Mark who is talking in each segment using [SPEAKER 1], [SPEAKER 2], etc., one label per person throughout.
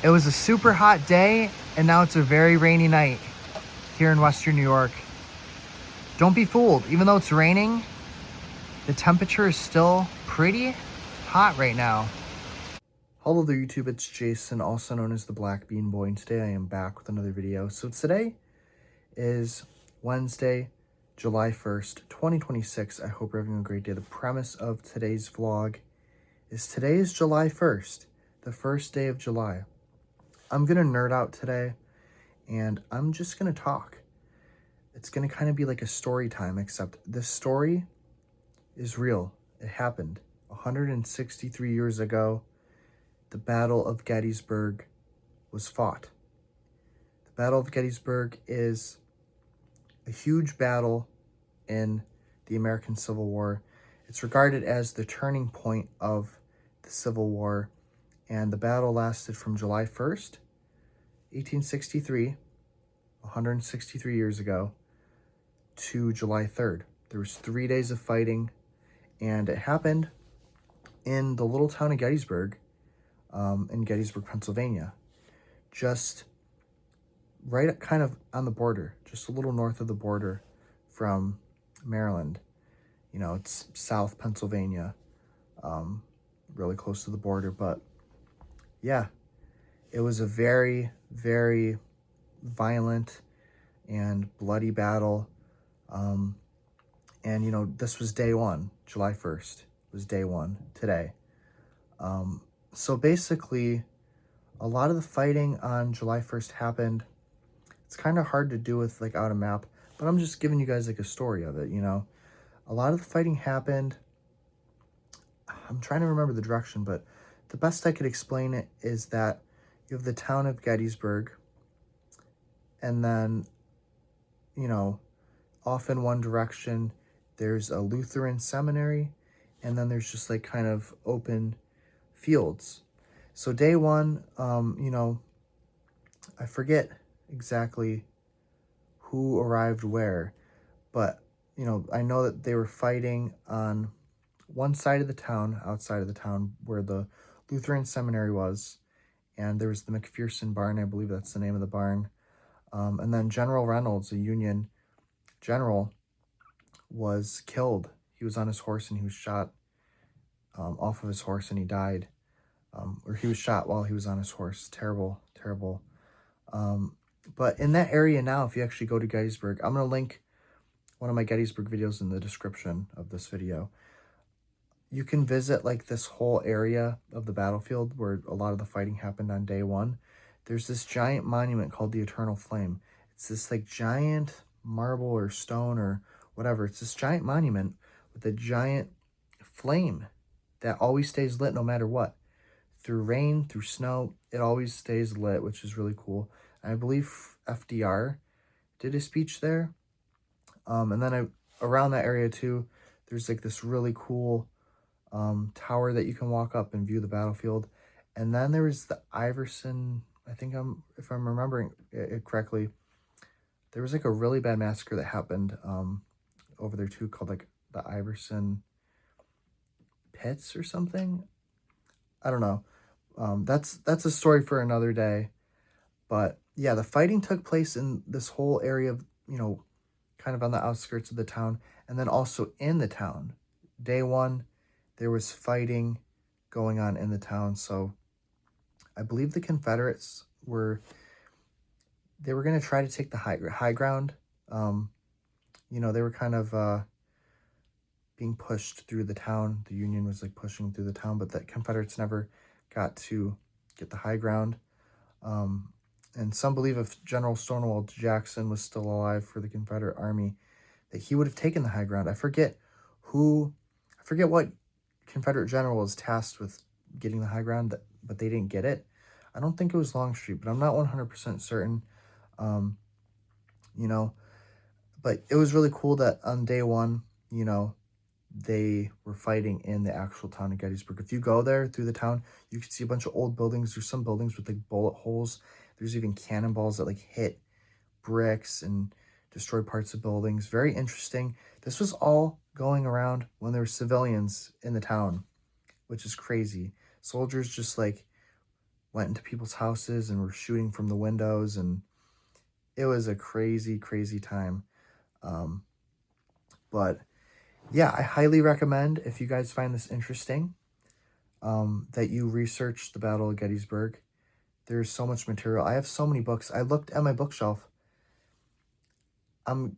[SPEAKER 1] It was a super hot day, and now it's a very rainy night here in Western New York. Don't be fooled. Even though it's raining, the temperature is still pretty hot right now. Hello there, YouTube. It's Jason, also known as the BlackBeanBoi, and today I am back with another video. So today is Wednesday, July 1st, 2026. I hope you're having a great day. The premise of today's vlog is today is July 1st, the first day of July. I'm going to nerd out today, and I'm just going to talk. It's going to kind of be like a story time, except this story is real. It happened 163 years ago. The Battle of Gettysburg was fought. The Battle of Gettysburg is a huge battle in the American Civil War. It's regarded as the turning point of the Civil War, and the battle lasted from July 1st, 1863, 163 years ago, to July 3rd. There was 3 days of fighting, and it happened in the little town of Gettysburg, in Gettysburg, Pennsylvania, just right kind of on the border, just a little north of the border from Maryland. You know, it's South Pennsylvania, really close to the border. But yeah, it was a very, very violent and bloody battle. And, you know, this was day one. July 1st was day one today. So basically, a lot of the fighting on July 1st happened. It's kind of hard to do with, like, out a map, but I'm just giving you guys, like, a story of it, you know. A lot of the fighting happened. I'm trying to remember the direction, but the best I could explain it is that you have the town of Gettysburg, and then, you know, off in one direction, there's a Lutheran seminary, and then there's just, like, kind of open fields. So day one, you know, I forget exactly who arrived where, but, you know, I know that they were fighting on one side of the town, outside of the town, where the Lutheran seminary was, and there was the McPherson barn, I believe that's the name of the barn, and then General Reynolds, a Union general, was killed. He was on his horse, and he was shot off of his horse, and he died, or he was shot while he was on his horse. Terrible, terrible. But in that area now, if you actually go to Gettysburg, I'm going to link one of my Gettysburg videos in the description of this video. You can visit, like, this whole area of the battlefield where a lot of the fighting happened on day one. There's this giant monument called the Eternal Flame. It's this, like, giant marble or stone or whatever. It's this giant monument with a giant flame that always stays lit no matter what. Through rain, through snow, it always stays lit, which is really cool. And I believe FDR did a speech there. And then around that area too, there's, like, this really cool tower that you can walk up and view the battlefield. And then there was the Iverson, I think if I'm remembering it correctly, there was, like, a really bad massacre that happened over there too, called, like, the Iverson pits or something. I don't know. That's a story for another day. But yeah, the fighting took place in this whole area of, you know, kind of on the outskirts of the town, and then also in the town. Day one, there was fighting going on in the town. So I believe the Confederates were going to try to take the high ground. You know, they were kind of being pushed through the town. The Union was, like, pushing through the town, but the Confederates never got to get the high ground. And some believe if General Stonewall Jackson was still alive for the Confederate Army, that he would have taken the high ground. I forget what Confederate general was tasked with getting the high ground, but they didn't get it. I don't think it was Longstreet, but I'm not 100% certain. You know, but it was really cool that on day one, you know, they were fighting in the actual town of Gettysburg. If you go there through the town, you can see a bunch of old buildings. There's some buildings with, like, bullet holes. There's even cannonballs that, like, hit bricks and destroy parts of buildings. Very interesting. This was all going around when there were civilians in the town, which is crazy. Soldiers just, like, went into people's houses and were shooting from the windows, and it was a crazy, crazy time. Um, but yeah, I highly recommend, if you guys find this interesting, that you research the Battle of Gettysburg. There's so much material. I have so many books. I looked at my bookshelf. I'm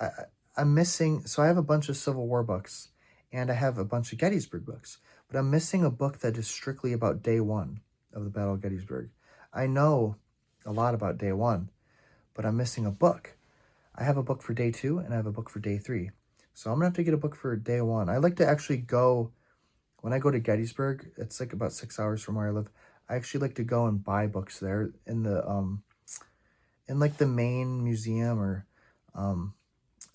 [SPEAKER 1] I, I'm missing. So I have a bunch of Civil War books, and I have a bunch of Gettysburg books, but I'm missing a book that is strictly about day one of the Battle of Gettysburg. I know a lot about day one, but I'm missing a book. I have a book for day two, and I have a book for day three. So I'm gonna have to get a book for day one. I like to actually go, when I go to Gettysburg, it's like about 6 hours from where I live. I actually like to go and buy books there in like the main museum or um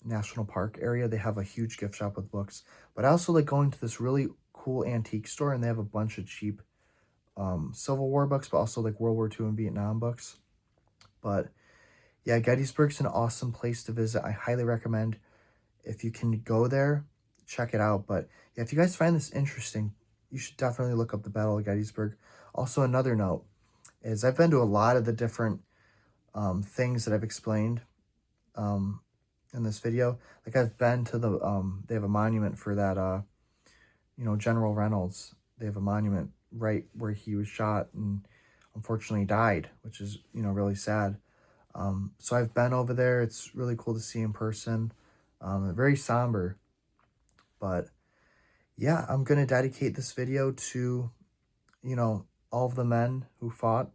[SPEAKER 1] national park area. They have a huge gift shop with books. But I also like going to this really cool antique store, and they have a bunch of cheap Civil War books, but also like World War II and Vietnam books. But yeah, Gettysburg's an awesome place to visit. I highly recommend, if you can go there, check it out. But yeah, if you guys find this interesting, you should definitely look up the Battle of Gettysburg. Also, another note is I've been to a lot of the different things that I've explained in this video. Like, I've been to the they have a monument for that General Reynolds. They have a monument right where he was shot and unfortunately died, which is really sad. So I've been over there. It's really cool to see in person. Very somber, but yeah, I'm gonna dedicate this video to all of the men who fought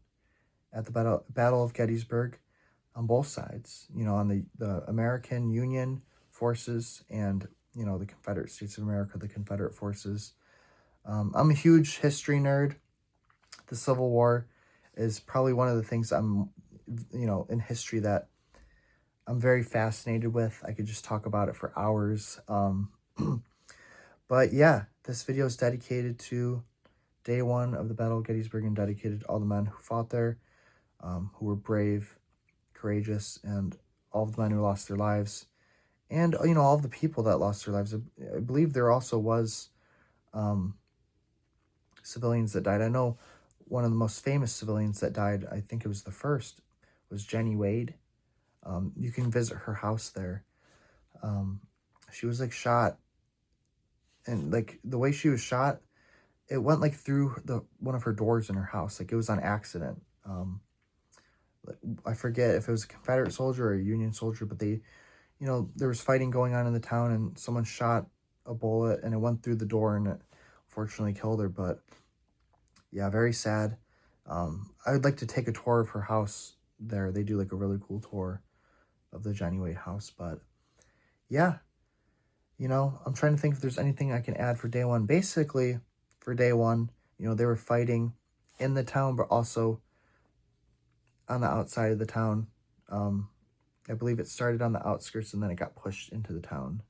[SPEAKER 1] at the Battle of Gettysburg on both sides, on the American Union forces and, the Confederate States of America, the Confederate forces. I'm a huge history nerd. The Civil War is probably one of the things in history that I'm very fascinated with. I could just talk about it for hours. But yeah, this video is dedicated to day one of the Battle of Gettysburg and dedicated to all the men who fought there, who were brave, courageous, and all of the men who lost their lives, and all of the people that lost their lives. I believe there also was civilians that died. I know one of the most famous civilians that died, I think it was the first, was Jenny Wade. You can visit her house there. She was like shot, and like the way she was shot, it went like through one of her doors in her house. Like, it was on accident. I forget if it was a Confederate soldier or a Union soldier, but they, there was fighting going on in the town, and someone shot a bullet, and it went through the door, and it fortunately killed her. But yeah, very sad. I would like to take a tour of her house there. They do like a really cool tour of the Jenny Wade house. But yeah, I'm trying to think if there's anything I can add for day one. Basically, for day one, they were fighting in the town, but also on the outside of the town. I believe it started on the outskirts, and then it got pushed into the town.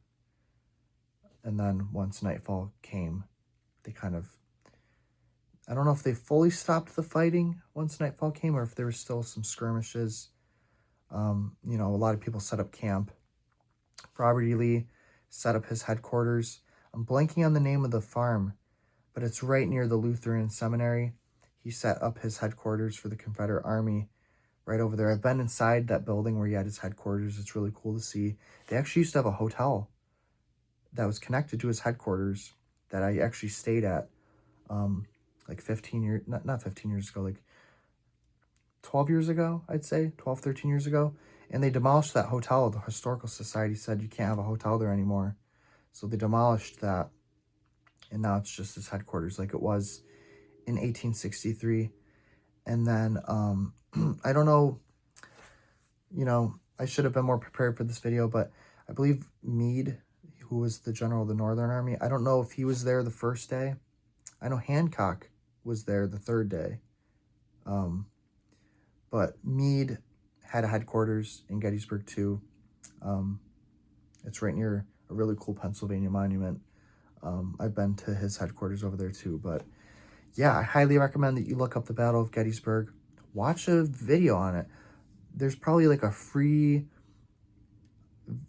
[SPEAKER 1] And then once nightfall came, they kind of, I don't know if they fully stopped the fighting once nightfall came, or if there was still some skirmishes. A lot of people set up camp. Robert E. Lee set up his headquarters. I'm blanking on the name of the farm, but it's right near the Lutheran Seminary. He set up his headquarters for the Confederate Army right over there. I've been inside that building where he had his headquarters. It's really cool to see. They actually used to have a hotel that was connected to his headquarters that I actually stayed at like 15 years, not 15 years ago, like 12 years ago, I'd say, 12, 13 years ago. And they demolished that hotel. The Historical Society said you can't have a hotel there anymore. So they demolished that, and now it's just his headquarters like it was in 1863. And then, I don't know, I should have been more prepared for this video, but I believe Meade, who was the general of the Northern Army, I don't know if he was there the first day. I know Hancock was there the third day. But Meade had a headquarters in Gettysburg too. It's right near a really cool Pennsylvania monument. I've been to his headquarters over there too. But yeah, I highly recommend that you look up the Battle of Gettysburg. Watch a video on it. There's probably like a free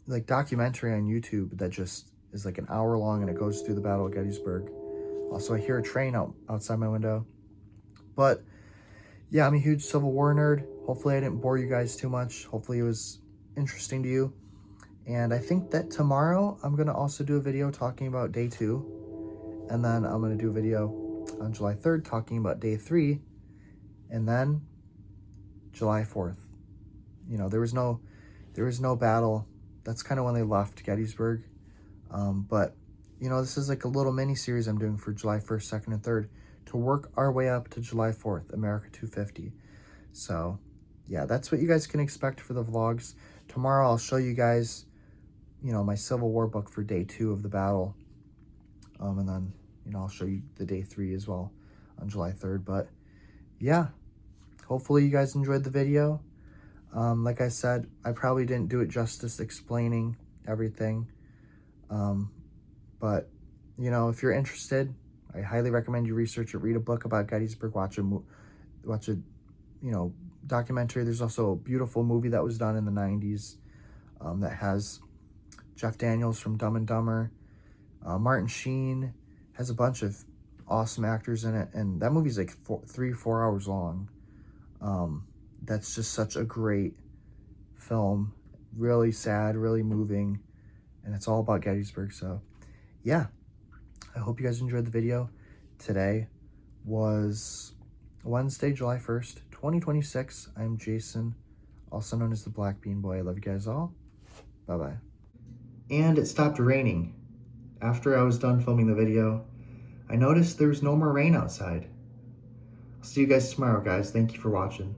[SPEAKER 1] like documentary on YouTube that just is like an hour long, and it goes through the Battle of Gettysburg. Also, I hear a train outside my window. But yeah, I'm a huge Civil War nerd. Hopefully I didn't bore you guys too much. Hopefully it was interesting to you. And I think that tomorrow I'm going to also do a video talking about day 2. And then I'm going to do a video on July 3rd talking about day 3. And then July 4th. You know, there was no battle. That's kind of when they left Gettysburg. But, you know, this is like a little mini series I'm doing for July 1st, 2nd, and 3rd to work our way up to July 4th, America 250. So, yeah, that's what you guys can expect for the vlogs. Tomorrow I'll show you guys, you know, my Civil War book for day 2 of the battle. And then, you know, I'll show you the day 3 as well on July 3rd. But, yeah, hopefully you guys enjoyed the video. Like I said, I probably didn't do it justice explaining everything. But, you know, if you're interested, I highly recommend you research it, read a book about Gettysburg, watch a, you know, documentary. There's also a beautiful movie that was done in the 90s that has Jeff Daniels from Dumb and Dumber. Martin Sheen has a bunch of awesome actors in it, and that movie's like 3-4 hours long. That's just such a great film, really sad, really moving, and it's all about Gettysburg. So yeah, I hope you guys enjoyed the video. Today was Wednesday, July 1st, 2026. I'm Jason, also known as the BlackBeanBoi. I love you guys all. Bye-bye. And it stopped raining. After I was done filming the video, I noticed there was no more rain outside. I'll see you guys tomorrow, guys. Thank you for watching.